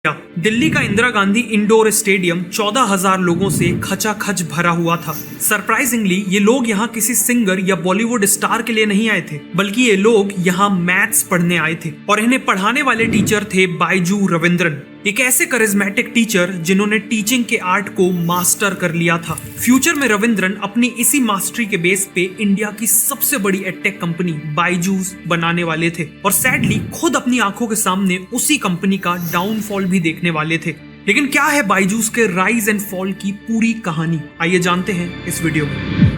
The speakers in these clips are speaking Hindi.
दिल्ली का इंदिरा गांधी इंडोर स्टेडियम 14,000 लोगों से खचाखच भरा हुआ था। सरप्राइजिंगली ये लोग यहाँ किसी सिंगर या बॉलीवुड स्टार के लिए नहीं आए थे, बल्कि ये लोग यहाँ मैथ्स पढ़ने आए थे और इन्हें पढ़ाने वाले टीचर थे बायजू रविंद्रन, एक ऐसे करिश्मेटिक टीचर जिन्होंने टीचिंग के आर्ट को मास्टर कर लिया था। फ्यूचर में रविंद्रन अपनी इसी मास्टरी के बेस पे इंडिया की सबसे बड़ी एडटेक कंपनी बायजूस बनाने वाले थे और सैडली खुद अपनी आंखों के सामने उसी कंपनी का डाउनफॉल भी देखने वाले थे। लेकिन क्या है बायजूस के राइज एंड फॉल की पूरी कहानी, आइए जानते हैं इस वीडियो में।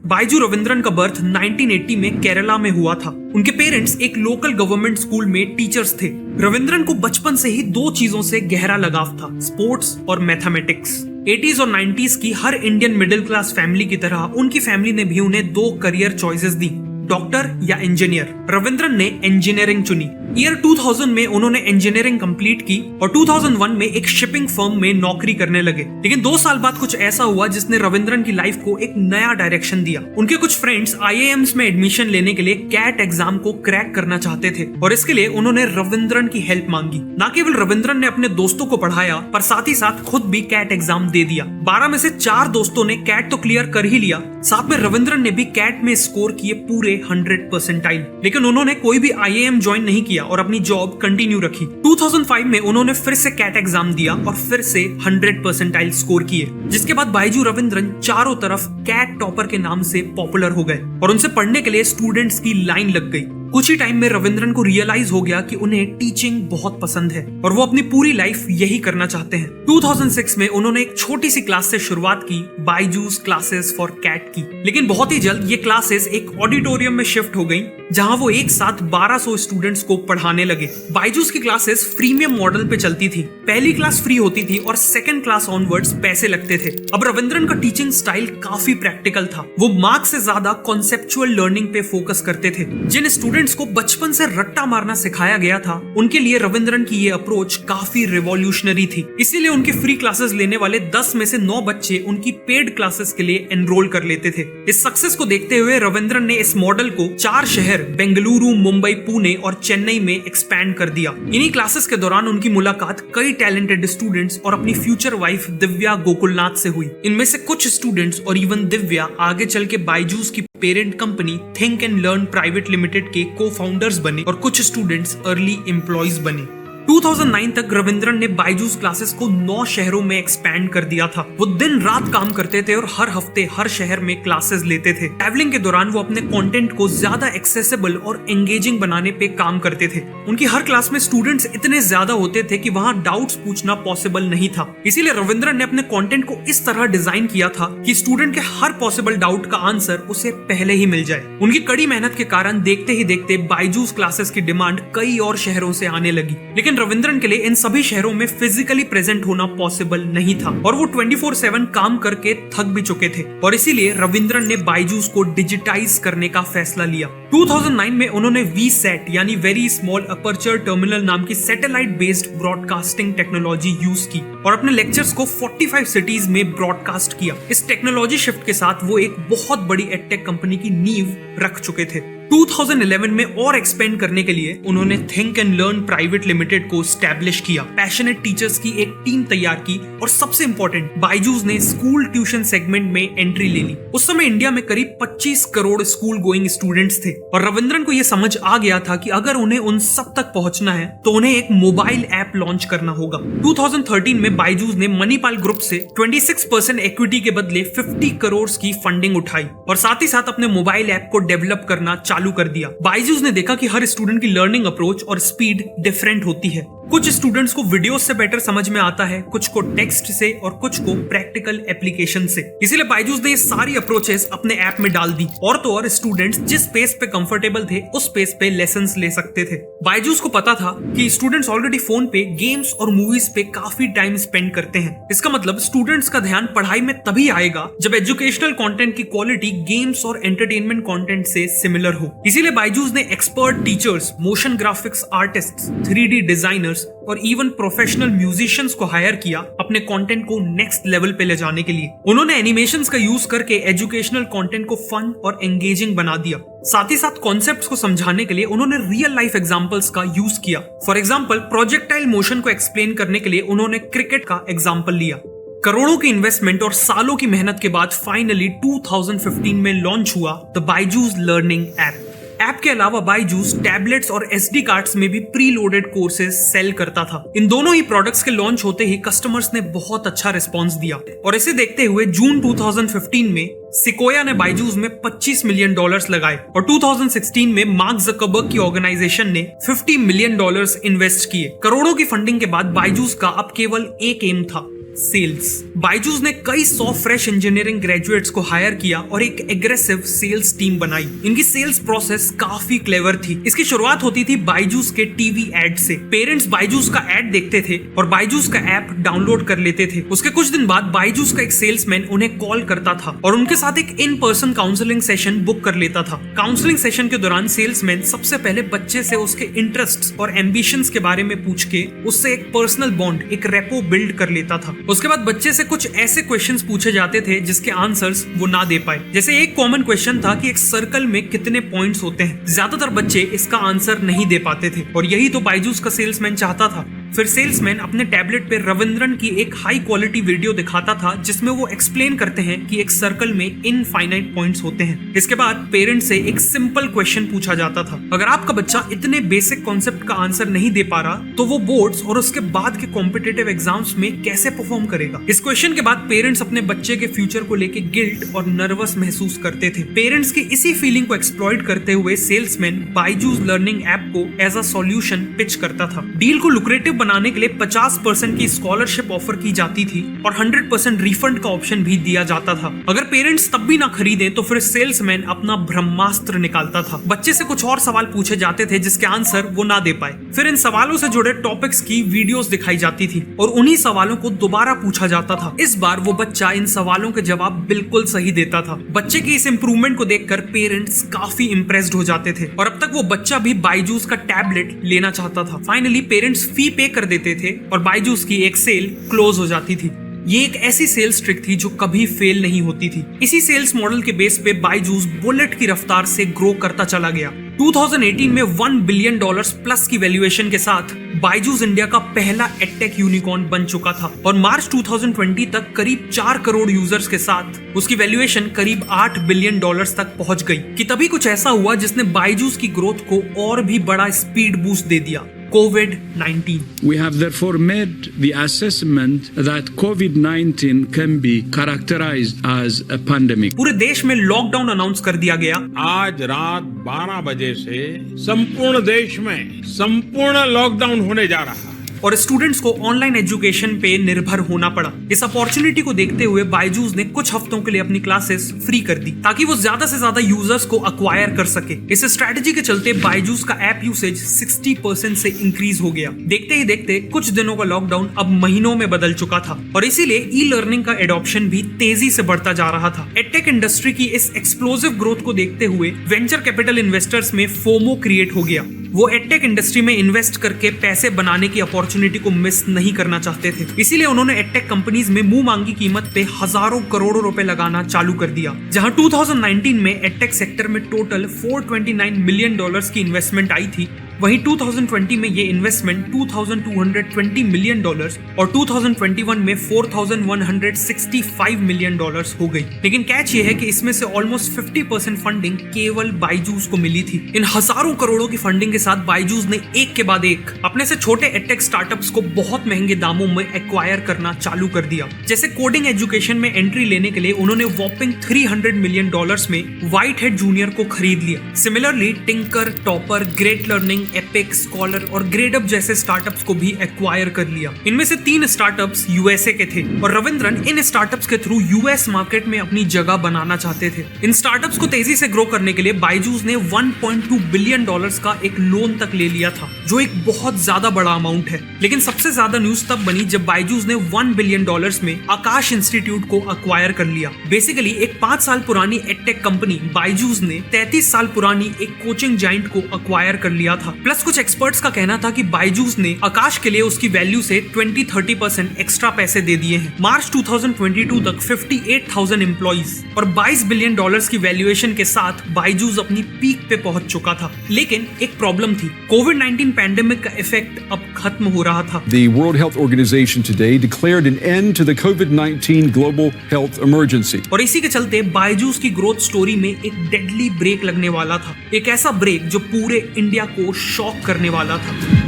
बायजू रविंद्रन का बर्थ 1980 में केरला में हुआ था। उनके पेरेंट्स एक लोकल गवर्नमेंट स्कूल में टीचर्स थे। रविंद्रन को बचपन से ही दो चीजों से गहरा लगाव था, स्पोर्ट्स और मैथमेटिक्स। 80s और 90s की हर इंडियन मिडिल क्लास फैमिली की तरह उनकी फैमिली ने भी उन्हें दो करियर चॉइसेस दी, डॉक्टर या इंजीनियर। रविंद्रन ने इंजीनियरिंग चुनी। ईयर 2000 में उन्होंने इंजीनियरिंग कंप्लीट की और 2001 में एक शिपिंग फर्म में नौकरी करने लगे। लेकिन 2 साल बाद कुछ ऐसा हुआ जिसने रविंद्रन की लाइफ को एक नया डायरेक्शन दिया। उनके कुछ फ्रेंड्स IIMs में एडमिशन लेने के लिए कैट एग्जाम को क्रैक करना चाहते थे और इसके लिए उन्होंने रविंद्रन की हेल्प मांगी। न केवल रविंद्रन ने अपने दोस्तों को पढ़ाया पर साथ ही साथ खुद भी कैट एग्जाम दे दिया। 12 में से 4 दोस्तों ने कैट तो क्लियर कर ही लिया, साथ में रविंद्रन ने भी कैट में स्कोर किए पूरे 100 परसेंटाइल। लेकिन उन्होंने कोई भी IIM ज्वाइन नहीं किया और अपनी जॉब कंटिन्यू रखी। 2005 में उन्होंने फिर से कैट एग्जाम दिया और फिर से 100 परसेंटाइल स्कोर किए, जिसके बाद बायजू रविंद्रन चारों तरफ कैट टॉपर के नाम से पॉपुलर हो गए और उनसे पढ़ने के लिए स्टूडेंट्स की लाइन लग गई। कुछ ही टाइम में रविंद्रन को रियलाइज हो गया कि उन्हें टीचिंग बहुत पसंद है और वो अपनी पूरी लाइफ यही करना चाहते हैं। 2006 में उन्होंने एक छोटी सी क्लास से शुरुआत की, बायजूस क्लासेस फॉर कैट की। लेकिन बहुत ही जल्द ये क्लासेस एक ऑडिटोरियम में शिफ्ट हो गई, जहां वो एक साथ 1200 स्टूडेंट्स को पढ़ाने लगे। बायजूस की क्लासेस फ्रीमियम मॉडल पे चलती थी। पहली क्लास फ्री होती थी और सेकंड क्लास ऑनवर्ड्स पैसे लगते थे। अब रविंद्रन का टीचिंग स्टाइल काफी प्रैक्टिकल था। वो मार्क्स से ज्यादा कॉन्सेप्चुअल लर्निंग पे फोकस करते थे। जिन स्टूडेंट्स को बचपन से रट्टा मारना सिखाया गया था, उनके लिए रविंद्रन की ये अप्रोच काफी रिवॉल्यूशनरी थी। इसीलिए उनकी फ्री क्लासेस लेने वाले 10 में से 9 बच्चे उनकी पेड क्लासेस के लिए एनरोल कर लेते थे। इस सक्सेस को देखते हुए रविंद्रन ने इस मॉडल को 4 शहर बेंगलुरु, मुंबई, पुणे और चेन्नई में एक्सपैंड कर दिया। इन्हीं क्लासेस के दौरान उनकी मुलाकात कई टैलेंटेड स्टूडेंट्स और अपनी फ्यूचर वाइफ दिव्या गोकुलनाथ से हुई। इनमें से कुछ स्टूडेंट्स और इवन दिव्या आगे चल के बायजूस की parent company think and learn private limited के को-फाउंडर्स बने और कुछ स्टूडेंट्स अर्ली एम्प्लॉयज बने। 2009 तक रविंद्रन ने बायजूस क्लासेस को 9 शहरों में एक्सपैंड कर दिया था। वो दिन रात काम करते थे और हर हफ्ते हर शहर में क्लासेस लेते थे। ट्रैवलिंग के दौरान वो अपने कंटेंट को ज्यादा एक्सेसिबल और एंगेजिंग बनाने पे काम करते थे। उनकी हर क्लास में स्टूडेंट्स इतने ज्यादा होते थे कि वहां डाउट्स पूछना पॉसिबल नहीं था। इसीलिए रविंद्रन ने अपने कंटेंट को इस तरह डिजाइन किया था कि स्टूडेंट के हर पॉसिबल डाउट का आंसर उसे पहले ही मिल जाए। उनकी कड़ी मेहनत के कारण देखते ही देखते बायजूस क्लासेस की डिमांड कई और शहरों से आने लगी। लेकिन रविंद्रन के लिए इन सभी शहरों में फिजिकली प्रेजेंट होना पॉसिबल नहीं था और वो 24/7 काम करके थक भी चुके थे और इसीलिए रविंद्रन ने बायजूस को डिजिटाइज करने का फैसला लिया। 2009 में उन्होंने VSAT यानी वेरी स्मॉल अपर्चर टर्मिनल नाम की satellite based broadcasting technology use की और अपने लेक्चर्स को 45 सिटीज में ब्रॉडकास्ट किया। इस टेक्नोलॉजी शिफ्ट के साथ वो एक बहुत बड़ी एडटेक कंपनी की नींव रख चुके थे। 2011 में और एक्सपेंड करने के लिए उन्होंने think and learn private limited को स्टैब्लिश किया, पैशनेट टीचर्स की एक टीम तैयार की और सबसे इंपॉर्टेंट, बायजूस ने स्कूल ट्यूशन सेगमेंट में एंट्री ले ली। उस समय इंडिया में करीब 25 करोड़ स्कूल गोइंग स्टूडेंट्स थे और रविंद्रन को यह समझ आ गया था कि अगर उन्हें उन सब तक पहुंचना है तो उन्हें एक मोबाइल ऐप लॉन्च करना होगा। 2013 में बायजूस ने मणिपाल ग्रुप से 26% इक्विटी के बदले 50 करोड़ की फंडिंग उठाई और साथ ही साथ अपने मोबाइल ऐप को डेवलप करना चालू कर दिया। बायजूस ने देखा कि हर स्टूडेंट की लर्निंग अप्रोच और स्पीड डिफरेंट होती है। कुछ स्टूडेंट्स को वीडियोस से बेटर समझ में आता है, कुछ को टेक्स्ट से और कुछ को प्रैक्टिकल एप्लीकेशन से। इसीलिए बायजूस ने ये सारी अप्रोचेस अपने ऐप में डाल दी और तो और स्टूडेंट्स जिस स्पेस पे कंफर्टेबल थे उस स्पेस पे लेसन्स ले सकते थे। बायजूस को पता था कि स्टूडेंट्स ऑलरेडी फोन पे गेम्स और मूवीज पे काफी टाइम स्पेंड करते हैं। इसका मतलब स्टूडेंट्स का ध्यान पढ़ाई में तभी आएगा जब एजुकेशनल कंटेंट की क्वालिटी गेम्स और एंटरटेनमेंट कंटेंट से सिमिलर हो। इसीलिए बायजूस ने expert teachers, motion graphics artists, 3D designers designers और इवन प्रोफेशनल म्यूजिशियंस को हायर किया अपने कंटेंट को नेक्स्ट लेवल पे ले जाने के लिए। उन्होंने एनिमेशंस का यूज करके एजुकेशनल कंटेंट को फन और एंगेजिंग बना दिया। साथ ही साथ कॉन्सेप्ट्स को समझाने के लिए उन्होंने रियल लाइफ एग्जांपल्स का यूज किया। फॉर एग्जांपल, प्रोजेक्टाइल मोशन को एक्सप्लेन करने के लिए उन्होंने क्रिकेट का एग्जांपल लिया। करोड़ों की इन्वेस्टमेंट और सालों की मेहनत के बाद फाइनली 2015 में लॉन्च हुआ the Byju's learning app. App के अलावा बायजूस टैबलेट्स और SD कार्ड्स में भी प्री लोडेड कोर्सेज सेल करता था। इन दोनों ही प्रोडक्ट्स के लॉन्च होते ही कस्टमर्स ने बहुत अच्छा रिस्पांस दिया और इसे देखते हुए जून 2015 में सिकोया ने बायजूस में $25 मिलियन लगाए और 2016 में मार्क ज़करबर्ग की ऑर्गेनाइजेशन ने $50 मिलियन इन्वेस्ट किए। करोड़ों की फंडिंग के बाद बायजूस का अब केवल एक एम था, सेल्स। बायजूस ने कई 100 फ्रेश इंजीनियरिंग ग्रेजुएट्स को हायर किया और एक एग्रेसिव सेल्स टीम बनाई। इनकी सेल्स प्रोसेस काफी क्लेवर थी। इसकी शुरुआत होती थी बायजूस के टीवी एड से। पेरेंट्स बायजूस का एड देखते थे और बायजूस का ऐप डाउनलोड कर लेते थे। उसके कुछ दिन बाद बायजूस का एक सेल्समैन उन्हें कॉल करता था और उनके साथ एक in person counselling session book कर लेता था। काउंसलिंग सेशन के दौरान सेल्समैन सबसे पहले बच्चे से उसके इंटरेस्ट्स और एम्बिशंस के बारे में पूछ के उससे एक पर्सनल बॉन्ड, एक रेपो बिल्ड कर लेता था। उसके बाद बच्चे से कुछ ऐसे क्वेश्चंस पूछे जाते थे जिसके आंसर्स वो ना दे पाए। जैसे एक कॉमन क्वेश्चन था कि एक सर्कल में कितने पॉइंट्स होते हैं। ज्यादातर बच्चे इसका आंसर नहीं दे पाते थे और यही तो बायजूस का सेल्समैन चाहता था। फिर सेल्समैन अपने टैबलेट पे रविंद्रन की एक हाई क्वालिटी वीडियो दिखाता था जिसमें वो एक्सप्लेन करते हैं कि एक सर्कल में इनफाइनाइट पॉइंट्स होते हैं। इसके बाद पेरेंट से एक सिंपल क्वेश्चन पूछा जाता था, अगर आपका बच्चा इतने बेसिक कॉन्सेप्ट का आंसर नहीं दे पा रहा तो वो बोर्ड्स और उसके बाद के कॉम्पिटिटिव एग्जाम्स में कैसे परफॉर्म करेगा। इस क्वेश्चन के बाद पेरेंट्स अपने बच्चे के फ्यूचर को लेके गिल्ट और नर्वस महसूस करते थे। पेरेंट्स की इसी फीलिंग को एक्सप्लॉइट करते हुए सेल्समैन बायजूस लर्निंग ऐप को एज अ सॉल्यूशन पिच करता था। डील को लुक्रेटिव बनाने के लिए 50% की स्कॉलरशिप ऑफर की जाती थी और 100% रिफंड का ऑप्शन भी दिया जाता था। अगर पेरेंट्स तब भी ना खरीदें तो फिर सेल्समैन अपना ब्रह्मास्त्र निकालता था। बच्चे से कुछ और सवाल पूछे जाते थे जिसके आंसर वो ना दे पाए। फिर इन सवालों से जुड़े टॉपिक्स की वीडियोस दिखाई जाती थी और उन्हीं सवालों को दोबारा पूछा जाता था। इस बार वो बच्चा इन सवालों के जवाब बिल्कुल सही देता था। बच्चे की इस इंप्रूवमेंट को देखकर पेरेंट्स काफी इंप्रेस्ड हो जाते थे और अब तक वो बच्चा भी बायजूस का टैबलेट लेना चाहता था। फाइनली पेरेंट्स फी पे कर देते थे और बायजूस की एक सेल क्लोज हो जाती थी। ये एक ऐसी सेल्स ट्रिक थी जो कभी फेल नहीं होती थी। इसी सेल्स मॉडल के बेस पे बायजूस बुलेट की रफ्तार से ग्रो करता चला गया। 2018 में $1 बिलियन प्लस की वैल्यूएशन के साथ बायजूस इंडिया का पहला एडटेक यूनिकॉर्न बन चुका था और मार्च 2020 तक करीब 4 करोड़ यूजर्स के साथ उसकी वैल्यूएशन करीब $8 बिलियन तक पहुंच गई। कि तभी कुछ ऐसा हुआ जिसने बायजूस की ग्रोथ को और भी बड़ा स्पीड बूस्ट दे दिया, COVID-19. We have therefore made the assessment that COVID-19 can be characterized as a pandemic. पूरे देश में लॉकडाउन अनाउंस कर दिया गया। आज रात 12 बजे से संपूर्ण देश में संपूर्ण लॉकडाउन होने जा रहा है और स्टूडेंट्स को ऑनलाइन एजुकेशन पे निर्भर होना पड़ा। इस अपॉर्चुनिटी को देखते हुए बायजूस ने कुछ हफ्तों के लिए अपनी क्लासेस फ्री कर दी ताकि वो ज्यादा से ज्यादा यूजर्स को अक्वायर कर सके। इस स्ट्रेटजी के चलते बायजूस का ऐप यूसेज 60% से इंक्रीज हो गया। देखते ही देखते कुछ दिनों का लॉकडाउन अब महीनों में बदल चुका था और इसीलिए ई लर्निंग का एडॉप्शन भी तेजी से बढ़ता जा रहा था। एडटेक इंडस्ट्री की इस एक्सप्लोसिव ग्रोथ को देखते हुए वेंचर कैपिटल इन्वेस्टर्स में फोमो क्रिएट हो गया। वो एडटेक इंडस्ट्री में इन्वेस्ट करके पैसे बनाने की अपॉर्चुनिटी को मिस नहीं करना चाहते थे। इसीलिए उन्होंने एडटेक कंपनीज में मुंह मांगी कीमत पे हजारों करोड़ों रुपए लगाना चालू कर दिया। जहां 2019 में एडटेक सेक्टर में टोटल $429 मिलियन की इन्वेस्टमेंट आई थी, वहीं 2020 में ये इन्वेस्टमेंट $2,220 मिलियन और 2021 में $4,165 मिलियन हो गई। लेकिन कैच ये है कि इसमें से ऑलमोस्ट 50% फंडिंग केवल बायजूस को मिली थी। इन हजारों करोड़ों की फंडिंग के साथ बायजूस ने एक के बाद एक अपने से छोटे एडटेक स्टार्टअप्स को बहुत महंगे दामों में एक्वायर करना चालू कर दिया। जैसे कोडिंग एजुकेशन में एंट्री लेने के लिए उन्होंने वॉपिंग $300 मिलियन में व्हाइट हेड जूनियर को खरीद लिया। Similarly tinker, topper, great learning, epic, scholar और ग्रेडअप जैसे स्टार्टअप्स को भी एक्वायर कर लिया। इनमें से 3 स्टार्टअप्स यूएसए के थे और रविंद्रन इन स्टार्टअप्स के थ्रू यूएस मार्केट में अपनी जगह बनाना चाहते थे। इन स्टार्टअप्स को तेजी से ग्रो करने के लिए बायजूस ने $1.2 बिलियन का एक लोन तक ले लिया था, जो एक बहुत ज्यादा बड़ा अमाउंट है। लेकिन सबसे ज्यादा न्यूज तब बनी जब बायजूस ने $1 बिलियन में आकाश इंस्टीट्यूट को एक्वायर कर लिया। बेसिकली एक 5 साल पुरानी एडटेक कंपनी बायजूस ने 33 साल पुरानी एक कोचिंग जाइंट को एक्वायर कर लिया था। प्लस कुछ एक्सपर्ट्स का कहना था कि बायजूस ने आकाश के लिए उसकी वैल्यू से 20-30% एक्स्ट्रा पैसे दे दिए हैं। मार्च 2022 तक 58,000 एम्प्लॉइज और $22 बिलियन की वैल्यूएशन के साथ बायजूस अपनी पीक पे पहुंच चुका था। लेकिन एक प्रॉब्लम थी, कोविड-19 पैंडेमिक का इफेक्ट अब खत्म हो रहा था। The World Health Organization today declared an end to the COVID-19 global health emergency. और इसी के चलते बायजूस की ग्रोथ स्टोरी में एक डेडली ब्रेक लगने वाला था, एक ऐसा ब्रेक जो पूरे इंडिया को शॉक करने वाला था।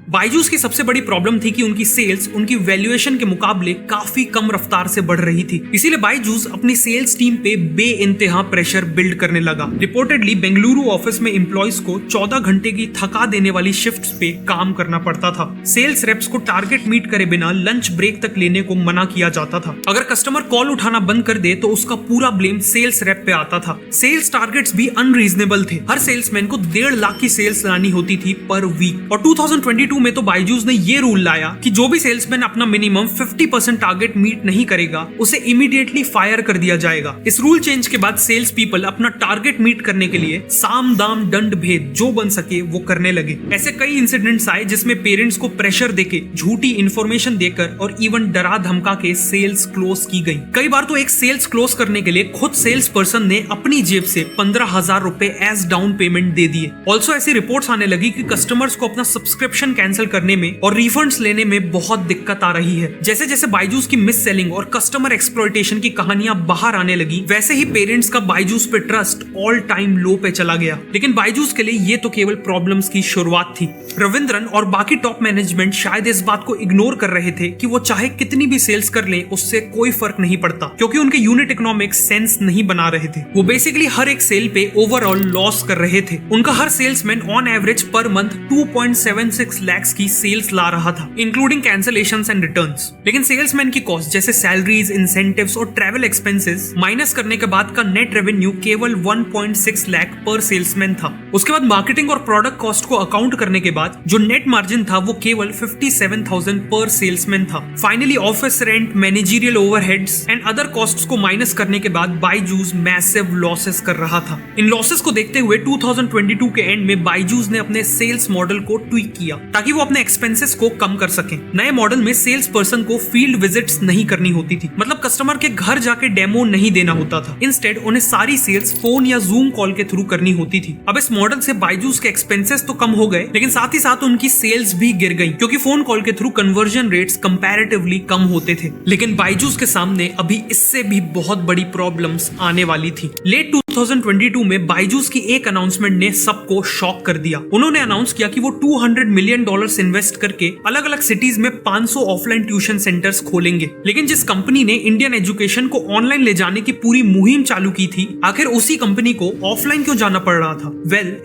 बायजूस की सबसे बड़ी प्रॉब्लम थी कि उनकी सेल्स उनकी वैल्यूएशन के मुकाबले काफी कम रफ्तार से बढ़ रही थी। इसीलिए बायजूस अपनी सेल्स टीम पे बेइंतहा प्रेशर बिल्ड करने लगा। रिपोर्टेडली बेंगलुरु ऑफिस में एम्प्लॉइज को 14 घंटे की थका देने वाली शिफ्ट्स पे काम करना पड़ता था। सेल्स रेप्स को टारगेट मीट करे बिना लंच ब्रेक तक लेने को मना किया जाता था। अगर कस्टमर कॉल उठाना बंद कर दे तो उसका पूरा ब्लेम सेल्स रेप पे आता था। सेल्स टारगेट्स भी अनरीजनेबल थे। हर सेल्समैन को 1.5 लाख की सेल्स लानी होती थी पर वीक। और 2022 में तो बायजूस ने ये रूल लाया कि जो भी सेल्समैन अपना मिनिमम 50% टारगेट मीट नहीं करेगा उसे इमीडिएटली फायर कर दिया जाएगा। इस रूल चेंज के बाद सेल्स पीपल अपना टारगेट मीट करने के लिए साम दाम दंड भेद जो बन सके वो करने लगे। ऐसे कई इंसिडेंट्स आए जिसमें पेरेंट्स को प्रेशर देके, झूठी इंफॉर्मेशन देकर और इवन डरा धमका के सेल्स क्लोज की गई। कई बार तो एक सेल्स क्लोज करने के लिए खुद सेल्स पर्सन ने अपनी जेब से 15,000 रुपए एज डाउन पेमेंट दे दिए। ऑल्सो ऐसी रिपोर्ट्स आने लगी कि कस्टमर्स को अपना सब्सक्रिप्शन कैंसिल करने में और रिफंड्स लेने में बहुत दिक्कत आ रही है। जैसे जैसे बायजूस की मिस सेलिंग और कस्टमर एक्सप्लॉयटेशन की कहानियां बाहर आने लगी, वैसे ही पेरेंट्स का बायजूस पे ट्रस्ट ऑल टाइम लो पे चला गया। लेकिन बायजूस के लिए ये तो केवल प्रॉब्लम्स की शुरुआत थी। रविंद्रन और बाकी टॉप मैनेजमेंट शायद इस बात को इग्नोर कर रहे थे कि वो चाहे कितनी भी सेल्स कर लें उससे कोई फर्क नहीं पड़ता, क्योंकि उनके यूनिट इकोनॉमिक्स सेंस नहीं बना रहे थे। वो बेसिकली हर एक सेल पे ओवरऑल लॉस कर रहे थे। उनका हर salesman on average per month 2.76 lakh की सेल्स ला रहा था, इंक्लूडिंग कैंसलेशंस एंड रिटर्न्स। लेकिन सेल्समैन की कॉस्ट जैसे सैलरीज, इंसेंटिव्स और ट्रैवल एक्सपेंसेस माइनस करने के बाद का नेट रेवेन्यू केवल 1.6 लाख पर सेल्समैन था। उसके बाद मार्केटिंग और प्रोडक्ट कॉस्ट को अकाउंट करने के बाद जो नेट मार्जिन था वो केवल 57,000 पर सेल्समैन था। Finally office rent, managerial overheads and other costs को माइनस करने के बाद बायजूस मैसिव लॉसेस कर रहा था। इन लॉसेस को देखते हुए 2022 के एंड में बायजूस ने अपने सेल्स मॉडल को ट्वीक किया ताकि वो अपने एक्सपेंसेस को कम कर सकें। नए मॉडल में सेल्स पर्सन को फील्ड विजिट्स नहीं करनी होती थी, मतलब कस्टमर के घर जाके डेमो नहीं देना होता था। इंस्टेड उन्हें सारी सेल्स फोन या जूम कॉल के थ्रू करनी होती थी। अब इस मॉडल से बायजूस के एक्सपेंसेस तो कम हो गए, लेकिन साथ ही साथ उनकी सेल्स भी गिर गई, क्योंकि फोन कॉल के थ्रू कन्वर्जन रेट्स कंपैरेटिवली कम होते थे। लेकिन बायजूस के सामने अभी इससे भी बहुत बड़ी प्रॉब्लम्स आने वाली थी। लेट 2022 में बायजूस की एक अनाउंसमेंट ने सबको शॉक कर दिया। उन्होंने अनाउंस किया कि वो $200 मिलियन इन्वेस्ट करके अलग अलग सिटीज में 500 ऑफलाइन ट्यूशन सेंटर्स खोलेंगे। लेकिन जिस कंपनी ने इंडियन एजुकेशन को ऑनलाइन ले जाने की पूरी मुहिम चालू की थी, आखिर उसी कंपनी को ऑफलाइन क्यों जाना पड़ रहा था?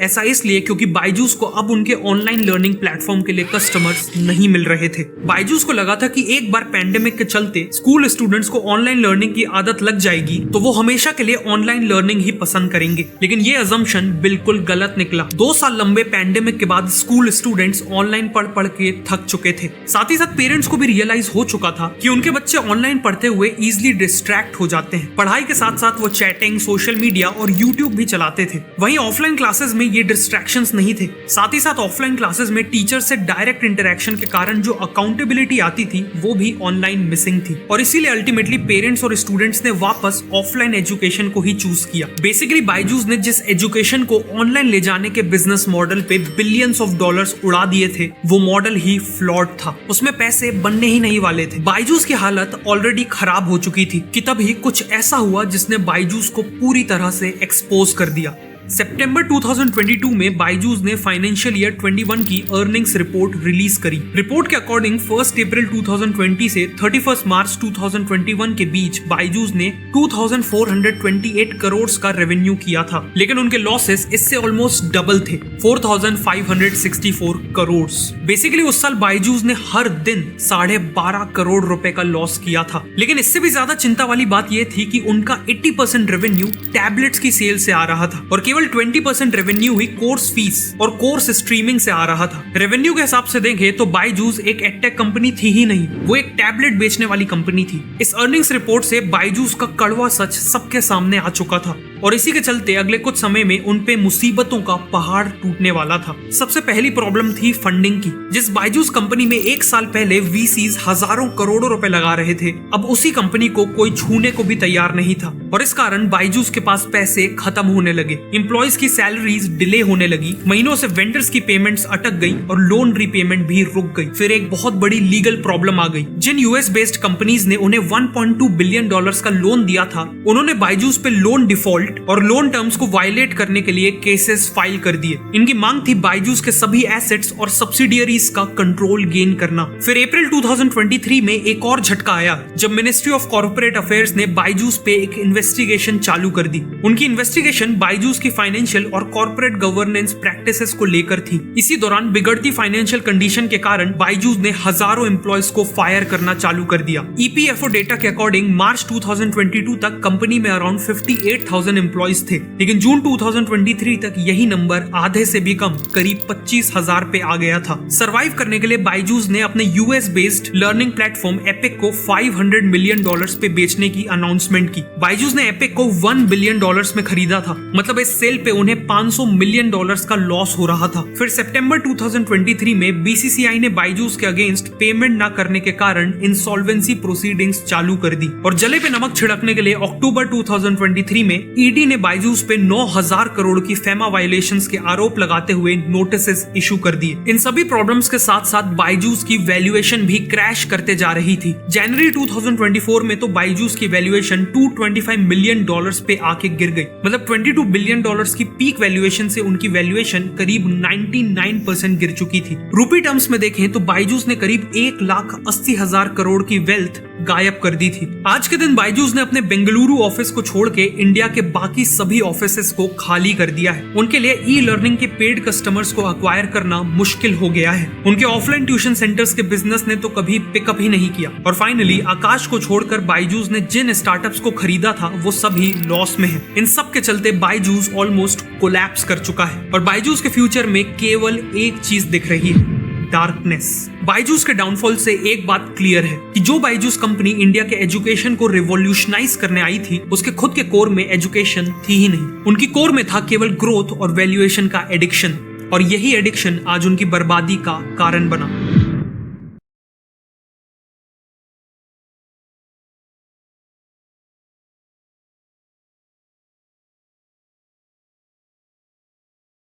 ऐसा इसलिए क्योंकि बायजूस को अब उनके ऑनलाइन लर्निंग प्लेटफॉर्म के लिए कस्टमर्स नहीं मिल रहे थे। बायजूस को लगा था कि एक बार पैंडेमिक के चलते स्कूल स्टूडेंट्स को ऑनलाइन लर्निंग की आदत लग जाएगी तो वो हमेशा के लिए ऑनलाइन लर्निंग ही पसंद करेंगे। लेकिन ये अजम्पशन बिल्कुल गलत निकला। 2 साल लंबे पैंडेमिक के बाद स्कूल स्टूडेंट्स ऑनलाइन पढ़ के थक चुके थे। साथ ही साथ पेरेंट्स को भी रियलाइज हो चुका था कि उनके बच्चे ऑनलाइन पढ़ते हुए इजीली डिस्ट्रैक्ट हो जाते हैं। पढ़ाई के साथ साथ वो चैटिंग, सोशल मीडिया और यूट्यूब भी चलाते थे। वहीं ऑफलाइन क्लासेस में ये डिस्ट्रैक्शंस नहीं थे। साथ ही साथ ऑफलाइन क्लासेस में टीचर से डायरेक्ट इंटरेक्शन के कारण जो अकाउंटेबिलिटी आती थी वो भी ऑनलाइन मिसिंग थी। और इसीलिए अल्टीमेटली पेरेंट्स और स्टूडेंट्स ने वापस ऑफलाइन एजुकेशन को ही चूज किया। बेसिकली बायजूस ने जिस एजुकेशन को ऑनलाइन ले जाने के बिजनेस मॉडल पे बिलियंस ऑफ डॉलर्स उड़ा दिए थे, वो मॉडल ही फ्लॉड था। उसमें पैसे बनने ही नहीं वाले थे। बायजूस की हालत ऑलरेडी खराब हो चुकी थी कि तभी कुछ ऐसा हुआ जिसने बायजूस को पूरी तरह से एक्सपोज कर दिया। सितंबर 2022 में बायजूस ने फाइनेंशियल ईयर 21 की अर्निंग्स रिपोर्ट रिलीज करी। रिपोर्ट के अकॉर्डिंग 1 अप्रैल 2020 से 31 मार्च 2021 के बीच बायजूस ने 2428 करोड़ का रेवेन्यू किया था, लेकिन उनके लॉसेस इससे ऑलमोस्ट डबल थे, 4564 करोड़। बेसिकली उस साल बायजूस ने हर दिन 12.5 करोड़ रुपए का लॉस किया था। लेकिन इससे भी ज्यादा चिंता वाली बात यह थी कि उनका 80% रेवेन्यू टैबलेट्स की सेल से आ रहा था और केवल 20% रेवेन्यू ही कोर्स फीस और कोर्स स्ट्रीमिंग से आ रहा था। रेवेन्यू के हिसाब से देखें तो बायजूस एक एडटेक कंपनी थी ही नहीं, वो एक टैबलेट बेचने वाली कंपनी थी। इस अर्निंग्स रिपोर्ट से बायजूस का कड़वा सच सबके सामने आ चुका था। और इसी के चलते अगले कुछ समय में उन पे मुसीबतों का पहाड़ टूटने वाला था। सबसे पहली प्रॉब्लम थी फंडिंग की। जिस बायजूस कंपनी में एक साल पहले वीसीज हजारों करोड़ों रुपए लगा रहे थे, अब उसी कंपनी को कोई छूने को भी तैयार नहीं था और इस कारण बायजूस के पास पैसे खत्म होने लगे। एम्प्लॉयज की सैलरीज डिले होने लगी, महीनों से वेंडर्स की पेमेंट्स अटक गई और लोन रीपेमेंट भी रुक गई। फिर एक बहुत बड़ी लीगल प्रॉब्लम आ गई। जिन यूएस बेस्ड कंपनीज ने उन्हें 1.2 बिलियन डॉलर्स का लोन दिया था, उन्होंने बायजूस पे लोन डिफॉल्ट और लोन टर्म्स को वायलेट करने के लिए केसेस फाइल कर दिए। इनकी मांग थी बायजूस के सभी एसेट्स और सब्सिडियरीज का कंट्रोल गेन करना। फिर अप्रैल 2023 में एक और झटका आया जब मिनिस्ट्री ऑफ कॉर्पोरेट अफेयर्स ने बायजूस पे एक इन्वेस्टिगेशन चालू कर दी। उनकी इन्वेस्टिगेशन बायजूस की फाइनेंशियल और कॉर्पोरेट गवर्नेंस प्रैक्टिसेस को लेकर थी। इसी दौरान बिगड़ती फाइनेंशियल कंडीशन के कारण बायजूस ने हजारों एम्प्लॉयज को फायर करना चालू कर दिया। ईपीएफओ डेटा के अकॉर्डिंग मार्च 2022 तक कंपनी में अराउंड 58,000 एम्प्लॉयज थे, लेकिन जून 2023 तक यही नंबर आधे से भी कम, करीब 25,000 पे आ गया था। सर्वाइव करने के लिए बायजूस ने अपने US based learning platform epic को $500 मिलियन पे बेचने की अनाउंसमेंट की। बायजूस ने एपिक को $1 बिलियन में खरीदा था, मतलब इस सेल पे उन्हें $500 मिलियन का लॉस हो रहा था। फिर सितंबर 2023 में बीसीसीआई ने बायजूस के अगेंस्ट पेमेंट ना करने के कारण इंसॉल्वेंसी प्रोसीडिंग्स चालू कर दी और जले पे नमक छिड़कने के लिए अक्टूबर 2023 में ईडी ने बायजूस पे 9,000 करोड़ की फेमा वायलेशंस के आरोप लगाते हुए नोटिसेस इशू कर दिए। इन सभी प्रॉब्लम्स के साथ साथ बायजूस की वैल्यूएशन भी क्रैश करते जा रही थी। जनवरी 2024 में तो बायजूस की वैल्यूएशन $225 मिलियन पे आके गिर गई, मतलब $22 बिलियन की पीक वैल्यूएशन से उनकी वैल्यूएशन करीब 99% गिर चुकी थी। रूपी टर्म्स में देखें तो बायजूस ने करीब 1,80,000 करोड़ की वेल्थ गायब कर दी थी। आज के दिन बायजूस ने अपने बेंगलुरु ऑफिस को छोड़ के इंडिया के बाकी सभी ऑफिसेस को खाली कर दिया है। उनके लिए ई लर्निंग के पेड कस्टमर्स को अक्वायर करना मुश्किल हो गया है। उनके ऑफलाइन ट्यूशन सेंटर्स के बिजनेस ने तो कभी पिकअप ही नहीं किया और फाइनली आकाश को छोड़कर बायजूस ने जिन स्टार्टअप्स को खरीदा था वो सभी लॉस में है। इन सब के चलते बायजूस ऑलमोस्ट कोलैप्स कर चुका है और बायजूस के फ्यूचर में केवल एक चीज दिख रही है, डार्कनेस। बायजूस के डाउनफॉल से एक बात क्लियर है कि जो बायजूस कंपनी इंडिया के एजुकेशन को रिवॉल्यूशनाइज करने आई थी, उसके खुद के कोर में एजुकेशन थी ही नहीं। उनकी कोर में था केवल ग्रोथ और वैल्यूएशन का एडिक्शन, और यही एडिक्शन आज उनकी बर्बादी का कारण बना।